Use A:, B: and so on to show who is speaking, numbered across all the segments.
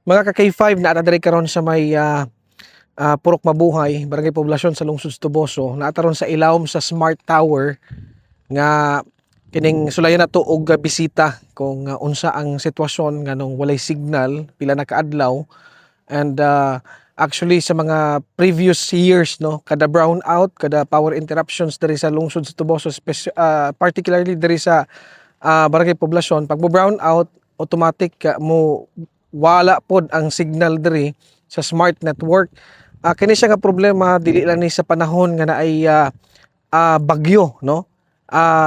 A: Mga ka K5 na diri karon sa may Purok Mabuhay, Barangay Poblasyon sa Lungsod Tuboso, naataron sa ilawom sa Smart Tower nga kining sulayan nato og bisita kung unsa ang sitwasyon nganong walay signal pila na kaadlaw and actually sa mga previous years no kada brownout, kada power interruptions diri sa Lungsod sa Tuboso, particularly diri sa Barangay Poblasyon, pag mo brown out automatic mo wala pod ang signal diri sa smart network. Kini siya nga problema dili lang ni sa panahon nga naay bagyo no.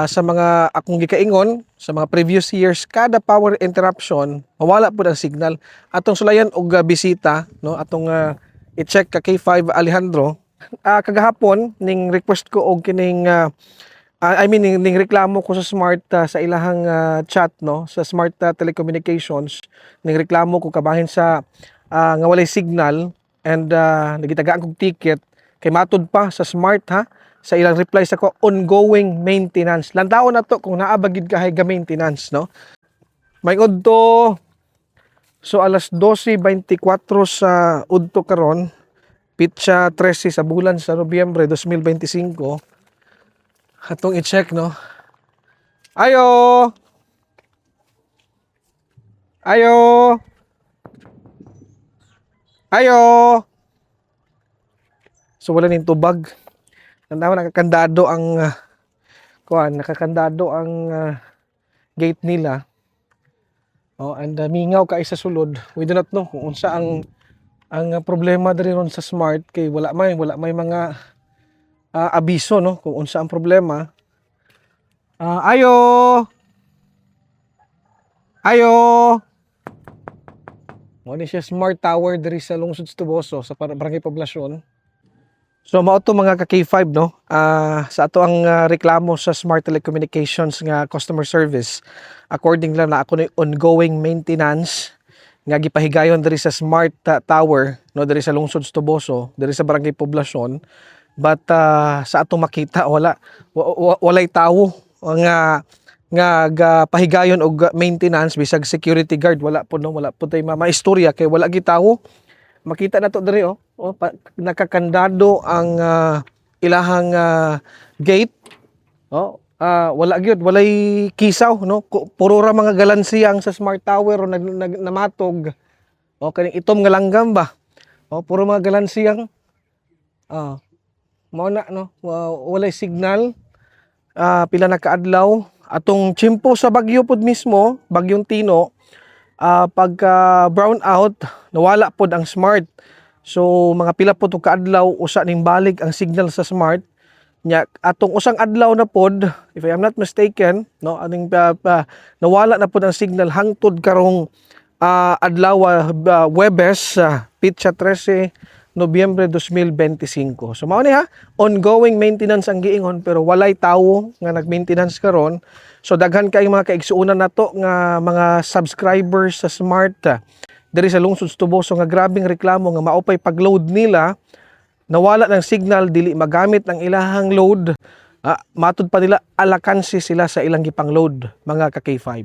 A: Sa mga akong gikaingon sa mga previous years, kada power interruption mawala pod ang signal. Atong sulayan og bisita no, atong i-check ka K5 Alejandro. Kagahapon ning request ko og kining ning reklamo ko sa smart sa ilahang chat no, sa smart telecommunications. Ning reklamo ko kabahin sa nga walay signal and nagitagaan kog ticket kay matud pa sa smart sa ilang reply sa ko ongoing maintenance. Lantaon na to kung naabagid ka ga maintenance no. May udto so alas 12:24 sa udto karon, pitsa 13 sa bulan sa Nobyembre 2025. Atong i-check no. Ayo. Ayo. Ayo. So wala ning tubag. Nandaw nakakandado ang nakakandado ang gate nila. Oh, and mingaw kay sa sulod. We do not know kung unsa ang problema diri ron sa smart kay wala may mga abiso no kung unsa ang problema. Ayo. Ayo. Mo ni siya smart tower diri sa Lungsod Tuboso sa Barangay Poblasyon. So mao to mga ka K5 no. Sa ato ang reklamo sa Smart Telecommunications nga customer service. According lang na ako ni ongoing maintenance nga gipahigayon diri sa Smart Tower no diri sa Lungsod Tuboso, diri sa Barangay Poblasyon. But sa atong makita walay tawo nga pahigayon og maintenance bisag security guard wala po tay maistorya kay wala gitawo. Makita nato diri nakakandado ang ilahang gate. Wala gyud walay kisaw no. Puro ra mga galansiyang sa Smart Tower namatog. Kaning itom nga langgam ba. Puro mga galansiyang. Mao na no, walay signal pila na kaadlaw. Atong tiyempo sa bagyo pod mismo, bagyong Tino, pagka brown out nawala pod ang smart. So mga pila pod og kaadlaw usa ning balik ang signal sa smart. Nya atong usang adlaw na pod, if I am not mistaken, no, aning nawala na pod ang signal hangtod karong adlaw Huwebes, pitsa 13 Nobyembre 2025. So mao ni ongoing maintenance ang giingon pero walay tawo nga nag-maintenance karon. So daghan kay mga kaigsuonan nato nga mga subscribers sa Smart diri sa Lungsod Tuboso nga grabing reklamo nga maupay pag-load nila nawala ng signal, dili magamit ang ilahang load. Matud pa nila alakansi sila sa ilang gipang load mga ka K5.